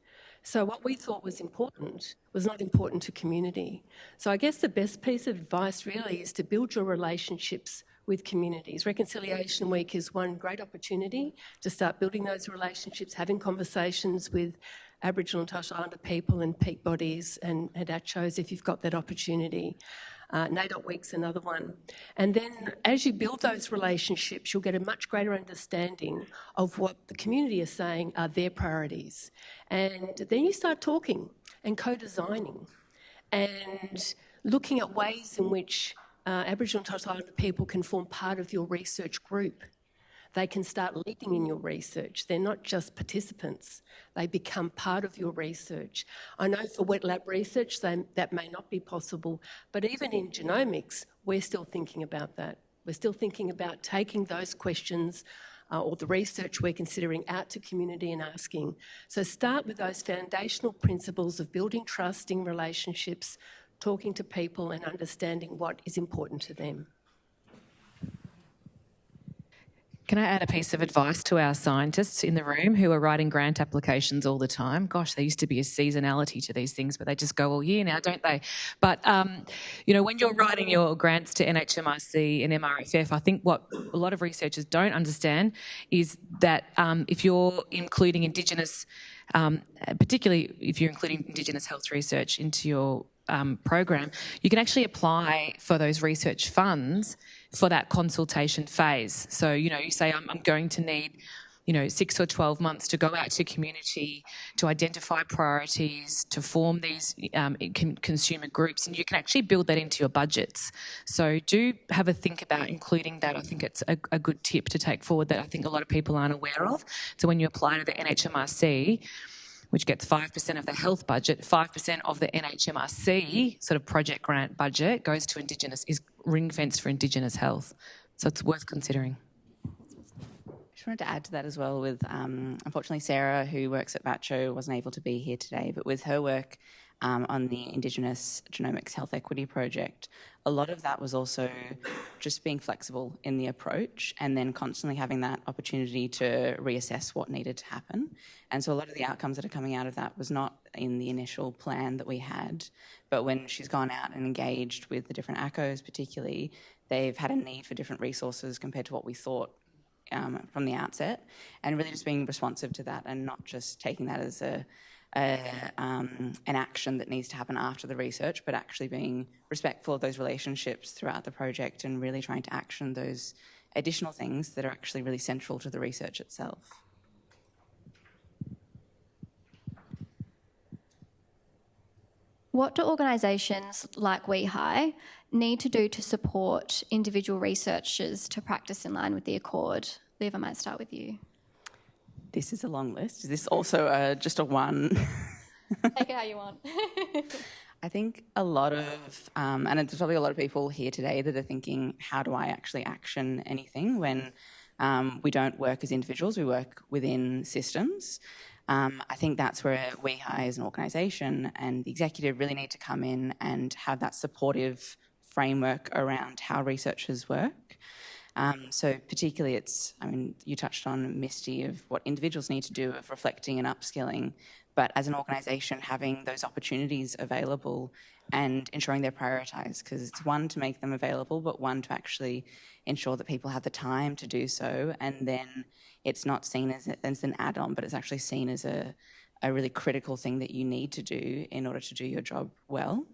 [SPEAKER 17] So what we thought was important was not important to community. So I guess the best piece of advice really is to build your relationships with communities. Reconciliation Week is one great opportunity to start building those relationships, having conversations with Aboriginal and Torres Strait Islander people and peak bodies and ACCHOs if you've got that opportunity. NAIDOC Week's another one. And then as you build those relationships, you'll get a much greater understanding of what the community is saying are their priorities. And then you start talking and co-designing and looking at ways in which Aboriginal and Torres Strait Islander people can form part of your research group. They can start leading in your research. They're not just participants. They become part of your research. I know for wet lab research that may not be possible, but even in genomics, we're still thinking about that. We're still thinking about taking those questions or the research we're considering out to community and asking. So start with those foundational principles of building trusting relationships, talking to people and understanding what is important to them.
[SPEAKER 1] Can I add a piece of advice to our scientists in the room who are writing grant applications all the time? Gosh, there used to be a seasonality to these things, but they just go all year now, don't they? But, when you're writing your grants to NHMRC and MRFF, I think what a lot of researchers don't understand is that if you're including Indigenous, particularly if you're including Indigenous health research into your program, you can actually apply for those research funds for that consultation phase. So, you say, I'm going to need, 6 or 12 months to go out to community, to identify priorities, to form these consumer groups, and you can actually build that into your budgets. So do have a think about including that. I think it's a good tip to take forward that I think a lot of people aren't aware of. So when you apply to the NHMRC, which gets 5% of the health budget, 5% of the NHMRC sort of project grant budget goes to Indigenous, is ring-fenced for Indigenous health. So it's worth considering.
[SPEAKER 18] I just wanted to add to that as well with, unfortunately, Sarah, who works at VACHO, wasn't able to be here today, but with her work on the Indigenous Genomics Health Equity Project, a lot of that was also just being flexible in the approach and then constantly having that opportunity to reassess what needed to happen. And so a lot of the outcomes that are coming out of that was not in the initial plan that we had, but when she's gone out and engaged with the different ACCOs particularly, they've had a need for different resources compared to what we thought from the outset, and really just being responsive to that and not just taking that as an action that needs to happen after the research, but actually being respectful of those relationships throughout the project and really trying to action those additional things that are actually really central to the research itself.
[SPEAKER 2] What do organisations like WEHI need to do to support individual researchers to practice in line with the Accord? Liv, I might start with you.
[SPEAKER 18] This is a long list. Is this also just a one?
[SPEAKER 2] Take it how you want.
[SPEAKER 18] I think a lot of, and there's probably a lot of people here today that are thinking, how do I actually action anything when we don't work as individuals, we work within systems. I think that's where WEHI as an organisation and the executive really need to come in and have that supportive framework around how researchers work. So particularly you touched on, Misty, of what individuals need to do of reflecting and upskilling, but as an organisation having those opportunities available and ensuring they're prioritised, because it's one to make them available, but one to actually ensure that people have the time to do so, and then it's not seen as an add-on, but it's actually seen as a really critical thing that you need to do in order to do your job well.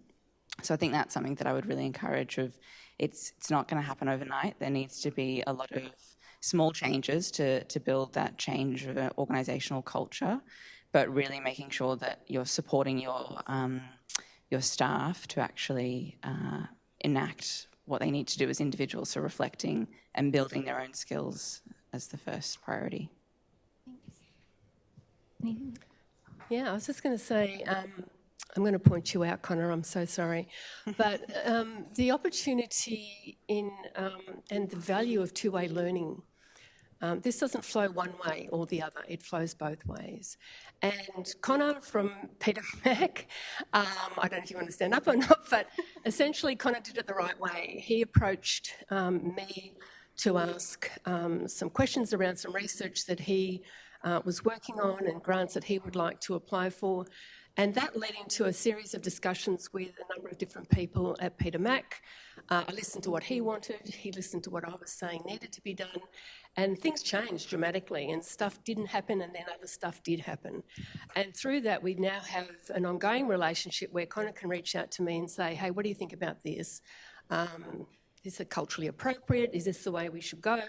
[SPEAKER 18] So I think that's something that I would really encourage of. It's not going to happen overnight. There needs to be a lot of small changes to build that change of an organisational culture, but really making sure that you're supporting your staff to actually enact what they need to do as individuals, so reflecting and building their own skills as the first priority.
[SPEAKER 17] Yeah, I was just going to say, I'm going to point you out, Connor, I'm so sorry. But the opportunity and the value of two-way learning, this doesn't flow one way or the other, it flows both ways. And Connor from Peter Mac, I don't know if you want to stand up or not, but essentially Connor did it the right way. He approached me to ask some questions around some research that he was working on and grants that he would like to apply for. And that led into a series of discussions with a number of different people at Peter Mac. I listened to what he wanted, he listened to what I was saying needed to be done, and things changed dramatically and stuff didn't happen and then other stuff did happen. And through that, we now have an ongoing relationship where Connor can reach out to me and say, hey, what do you think about this? Is it culturally appropriate? Is this the way we should go?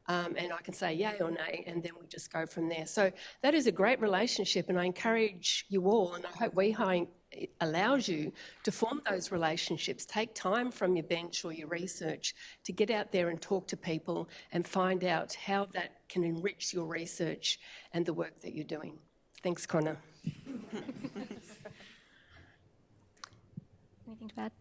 [SPEAKER 17] And I can say yay or nay, and then we just go from there. So that is a great relationship, and I encourage you all, and I hope WEHI allows you to form those relationships. Take time from your bench or your research to get out there and talk to people and find out how that can enrich your research and the work that you're doing. Thanks, Connor.
[SPEAKER 2] Anything to add?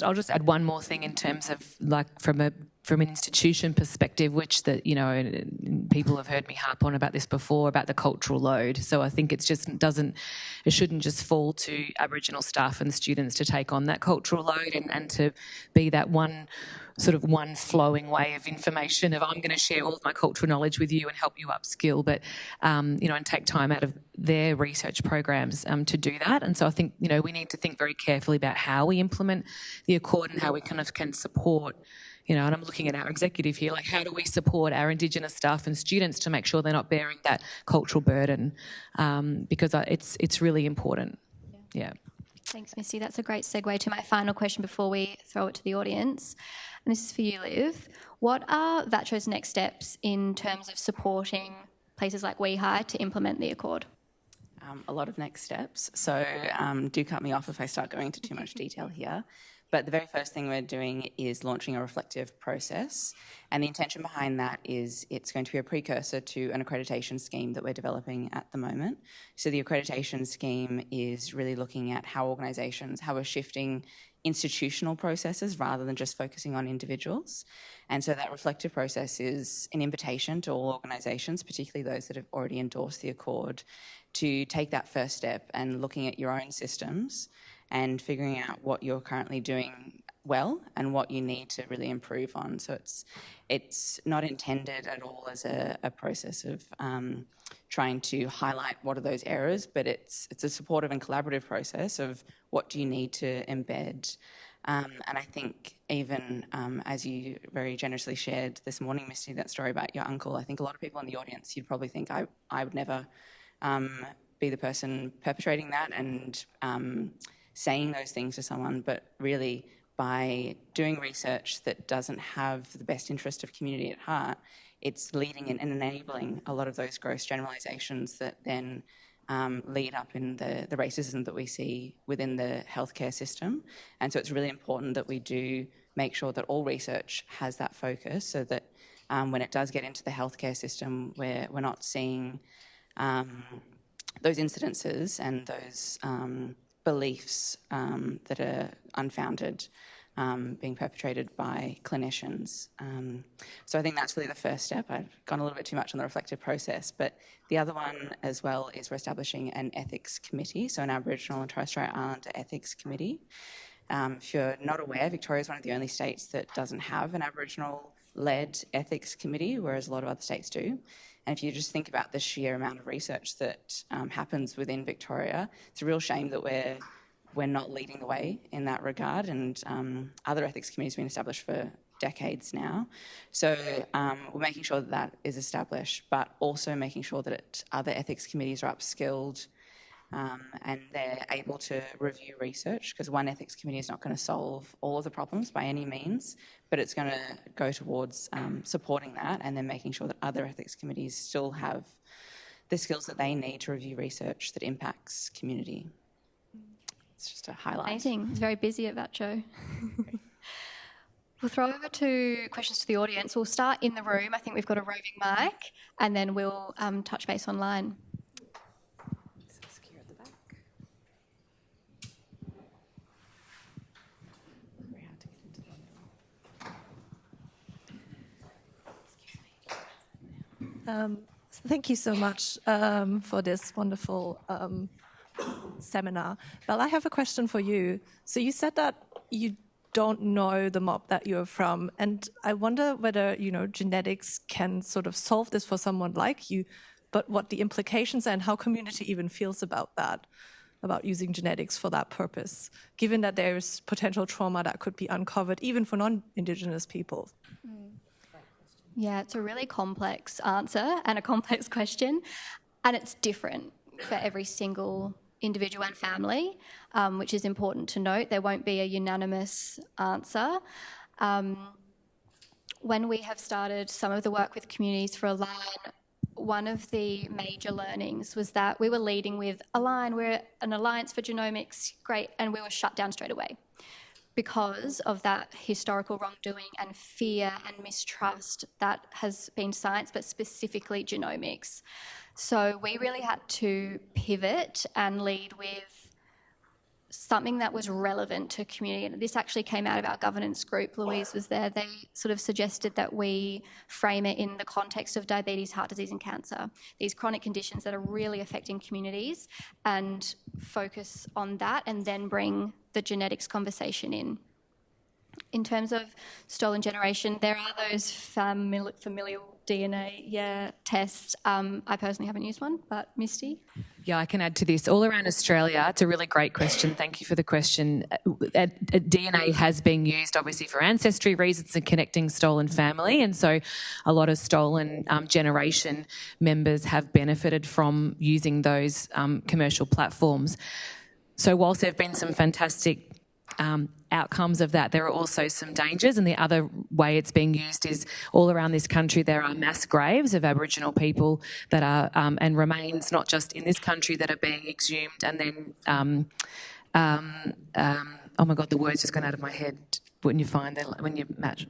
[SPEAKER 1] I'll just add one more thing in terms of, like, from an institution perspective, which people have heard me harp on about this before, about the cultural load. So I think it shouldn't just fall to Aboriginal staff and students to take on that cultural load and to be that one flowing way of information of I'm going to share all of my cultural knowledge with you and help you upskill, but and take time out of their research programs to do that. And so I think we need to think very carefully about how we implement the Accord and how we can support. And I'm looking at our executive here, like how do we support our Indigenous staff and students to make sure they're not bearing that cultural burden, because it's really important. Yeah.
[SPEAKER 2] Thanks, Misty. That's a great segue to my final question before we throw it to the audience. And this is for you, Liv. What are VATCHO's next steps in terms of supporting places like WEHI to implement the Accord?
[SPEAKER 18] A lot of next steps. So do cut me off if I start going into too much detail here. But the very first thing we're doing is launching a reflective process. And the intention behind that is it's going to be a precursor to an accreditation scheme that we're developing at the moment. So the accreditation scheme is really looking at how organisations, how we're shifting institutional processes rather than just focusing on individuals. And so that reflective process is an invitation to all organisations, particularly those that have already endorsed the Accord, to take that first step and looking at your own systems and figuring out what you're currently doing well and what you need to really improve on. So it's not intended at all as a process of trying to highlight what are those errors, but it's a supportive and collaborative process of what do you need to embed. And I think even as you very generously shared this morning, Misty, that story about your uncle, I think a lot of people in the audience, you'd probably think I would never be the person perpetrating that and saying those things to someone, but really by doing research that doesn't have the best interest of community at heart, it's leading in and enabling a lot of those gross generalisations that then lead up in the racism that we see within the healthcare system. And so it's really important that we do make sure that all research has that focus so that when it does get into the healthcare system, we're not seeing those incidences and those beliefs that are unfounded being perpetrated by clinicians. So I think that's really the first step. I've gone a little bit too much on the reflective process, but the other one as well is we're establishing an ethics committee, so an Aboriginal and Torres Strait Islander ethics committee. If you're not aware, Victoria is one of the only states that doesn't have an Aboriginal-led ethics committee, whereas a lot of other states do. And if you just think about the sheer amount of research that happens within Victoria, it's a real shame that we're not leading the way in that regard. And other ethics committees have been established for decades now. So we're making sure that is established, but also making sure that other ethics committees are upskilled and they're able to review research, because one ethics committee is not going to solve all of the problems by any means, but it's going to go towards supporting that and then making sure that other ethics committees still have the skills that they need to review research that impacts community. It's just a highlight.
[SPEAKER 2] Amazing. It's very busy at VATCHO. We'll throw over to questions to the audience. We'll start in the room. I think we've got a roving mic, and then we'll touch base online.
[SPEAKER 19] Thank you so much for this wonderful seminar. Belle, I have a question for you. So you said that you don't know the mob that you're from, and I wonder whether, genetics can sort of solve this for someone like you, but what the implications are and how community even feels about that, about using genetics for that purpose, given that there's potential trauma that could be uncovered even for non-Indigenous people.
[SPEAKER 2] Yeah, it's a really complex answer and a complex question, and it's different for every single individual and family, which is important to note. There won't be a unanimous answer. When we have started some of the work with communities for Align, one of the major learnings was that we were leading with Align, we're an alliance for genomics, great, and we were shut down straight away because of that historical wrongdoing and fear and mistrust that has been science, but specifically genomics. So we really had to pivot and lead with something that was relevant to community. And this actually came out of our governance group. Louise was there. They sort of suggested that we frame it in the context of diabetes, heart disease and cancer, these chronic conditions that are really affecting communities, and focus on that and then bring the genetics conversation in. In terms of stolen generation, there are those familial DNA tests. I personally haven't used one, but Misty?
[SPEAKER 1] Yeah, I can add to this. All around Australia, it's a really great question. Thank you for the question. DNA has been used, obviously, for ancestry reasons and connecting stolen family. And so a lot of stolen generation members have benefited from using those commercial platforms. So whilst there have been some fantastic outcomes of that, there are also some dangers, and the other way it's being used is all around this country there are mass graves of Aboriginal people that are and remains not just in this country that are being exhumed and then oh my god, the words just gone out of my head when you find that, when you match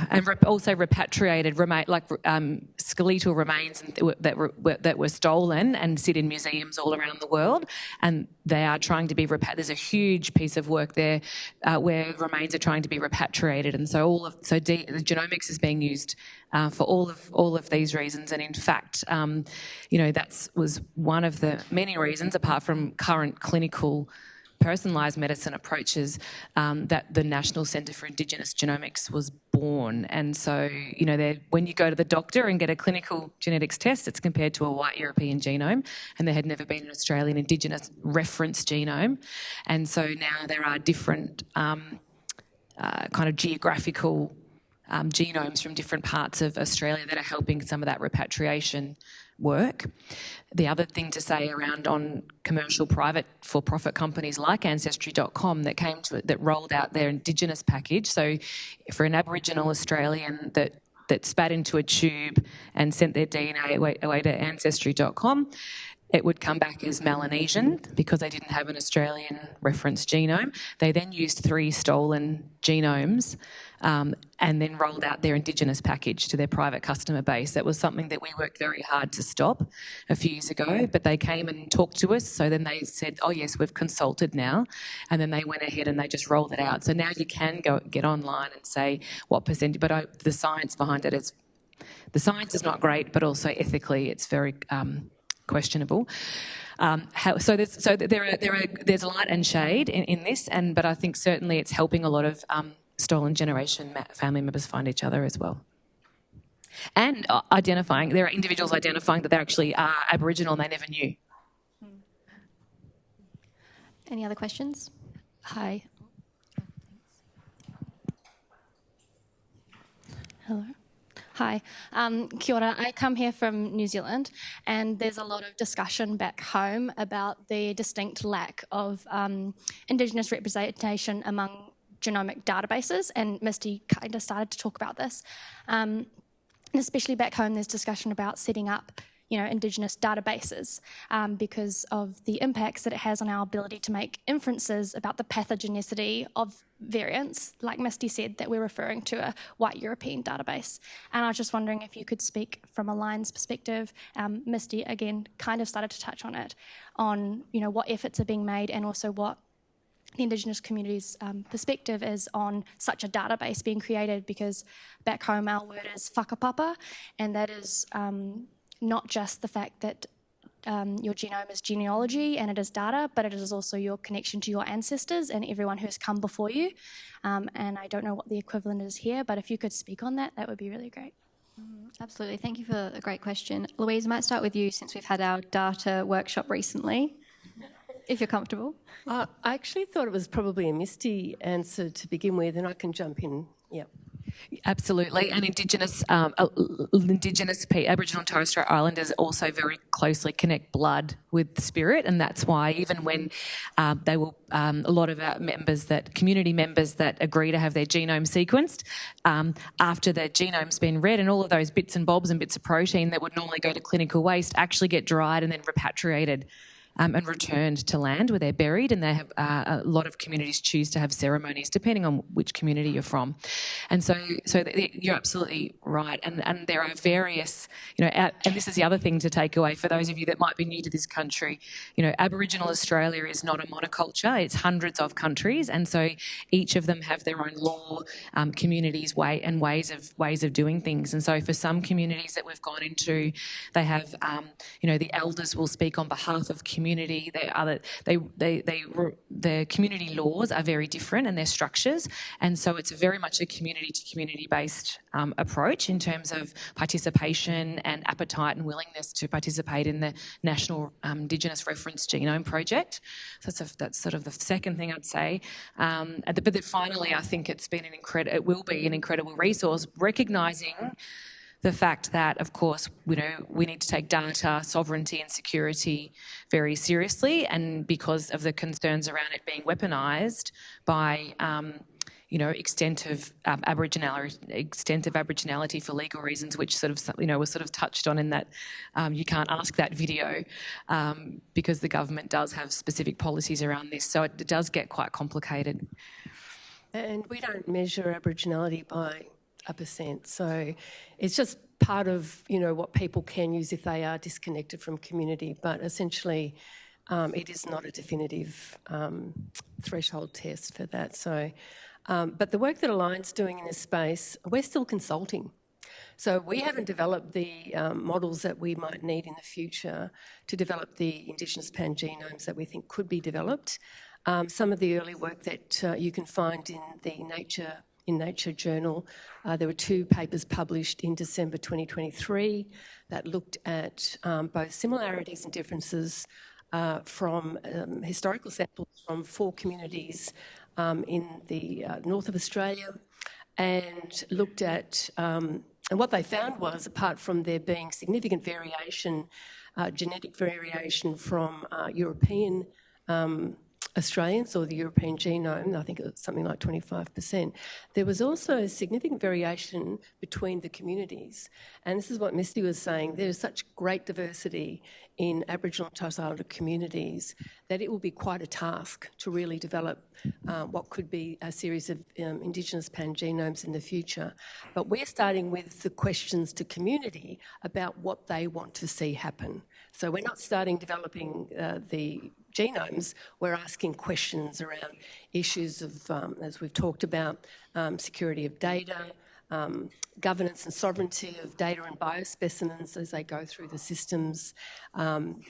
[SPEAKER 1] and also repatriated, skeletal remains that were stolen and sit in museums all around the world, and they are trying to be there's a huge piece of work there where remains are trying to be repatriated, and so the genomics is being used for all of these reasons, and in fact, that was one of the many reasons, apart from current clinical personalised medicine approaches, that the National Centre for Indigenous Genomics was born. And so, when you go to the doctor and get a clinical genetics test, it's compared to a white European genome, and there had never been an Australian Indigenous reference genome. And so now there are different kind of geographical genomes from different parts of Australia that are helping some of that repatriation work. The other thing to say around on commercial private for-profit companies like Ancestry.com that rolled out their Indigenous package. So for an Aboriginal Australian that spat into a tube and sent their DNA away to Ancestry.com, it would come back as Melanesian because they didn't have an Australian reference genome. They then used 3 stolen genomes and then rolled out their Indigenous package to their private customer base. That was something that we worked very hard to stop a few years ago, but they came and talked to us. So then they said, oh yes, we've consulted now. And then they went ahead and they just rolled it out. So now you can go get online and say what percentage, but the science behind it is, the science is not great, but also ethically it's very questionable. So there's light and shade in this, but I think certainly it's helping a lot of stolen generation family members find each other as well. And there are individuals identifying that they actually are Aboriginal and they never knew.
[SPEAKER 2] Any other questions? Hi. Hello. Hi, kia ora. I come here from New Zealand, and there's a lot of discussion back home about the distinct lack of Indigenous representation among genomic databases, and Misty kind of started to talk about this. And especially back home, there's discussion about setting up Indigenous databases because of the impacts that it has on our ability to make inferences about the pathogenicity of variants, like Misty said, that we're referring to a white European database. And I was just wondering if you could speak from Align's perspective. Misty, again, kind of started to touch on it, on what efforts are being made and also what
[SPEAKER 20] the Indigenous community's perspective is on such a database being created, because back home our word is whakapapa, and that is not just the fact that your genome is genealogy and it is data, but it is also your connection to your ancestors and everyone who has come before you. And I don't know what the equivalent is here, but if you could speak on that, that would be really great.
[SPEAKER 2] Absolutely. Thank you for a great question. Louise, I might start with you since we've had our data workshop recently, if you're comfortable.
[SPEAKER 17] I actually thought it was probably a Misty answer to begin with, and I can jump in. Yeah.
[SPEAKER 1] Absolutely, and Indigenous Aboriginal and Torres Strait Islanders also very closely connect blood with spirit, and that's why even when they will, a lot of our community members that agree to have their genome sequenced, after their genome's been read, and all of those bits and bobs and bits of protein that would normally go to clinical waste actually get dried and then repatriated and returned to land where they're buried, and they have a lot of communities choose to have ceremonies depending on which community you're from. And so you're absolutely right, and there are various, and this is the other thing to take away for those of you that might be new to this country. Aboriginal Australia is not a monoculture, it's hundreds of countries, and so each of them have their own law, communities, ways of doing things. And so for some communities that we've gone into, they have the elders will speak on behalf of community. Their community laws are very different, and their structures, and so it's very much a community to community based approach in terms of participation and appetite and willingness to participate in the National Indigenous Reference Genome Project. So that's sort of the second thing I'd say. But then finally, I think it will be an incredible resource, recognising the fact that, of course, we need to take data, sovereignty and security very seriously, and because of the concerns around it being weaponised by, extensive Aboriginality for legal reasons, which was sort of touched on in that you can't ask that video because the government does have specific policies around this. So it does get quite complicated.
[SPEAKER 17] And we don't measure Aboriginality by a percent. So it's just part of, what people can use if they are disconnected from community. But essentially, it is not a definitive threshold test for that. So, but the work that Alliance doing in this space, we're still consulting. So we haven't developed the models that we might need in the future to develop the Indigenous pangenomes that we think could be developed. Some of the early work that you can find in the Nature journal. There were 2 papers published in December 2023 that looked at both similarities and differences from historical samples from 4 communities in the north of Australia, and looked at, and what they found was, apart from there being significant variation, genetic variation from European Australians or the European genome, I think it was something like 25%. There was also significant variation between the communities. And this is what Misty was saying, there's such great diversity in Aboriginal and Torres Strait Islander communities that it will be quite a task to really develop what could be a series of Indigenous pangenomes in the future. But we're starting with the questions to community about what they want to see happen. So we're not starting developing the genomes, we're asking questions around issues of, as we've talked about, security of data, governance and sovereignty of data and biospecimens as they go through the systems,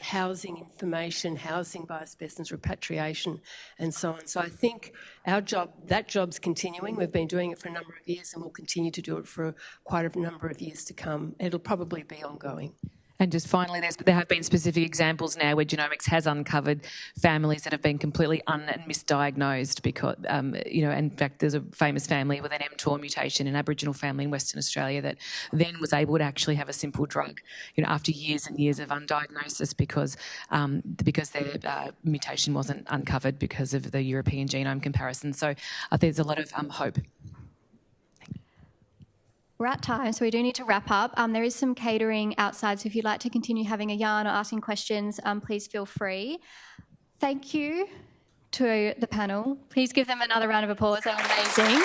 [SPEAKER 17] housing information, housing biospecimens, repatriation, and so on. So I think that job's continuing. We've been doing it for a number of years, and we'll continue to do it for quite a number of years to come. It'll probably be ongoing.
[SPEAKER 1] And just finally, there have been specific examples now where Genomics has uncovered families that have been completely and misdiagnosed because, in fact, there's a famous family with an mTOR mutation, an Aboriginal family in Western Australia that then was able to actually have a simple drug, after years and years of undiagnosis because their mutation wasn't uncovered because of the European genome comparison. So there's a lot of hope.
[SPEAKER 2] We're at time, so we do need to wrap up. There is some catering outside, so if you'd like to continue having a yarn or asking questions, please feel free. Thank you to the panel. Please give them another round of applause. They were amazing.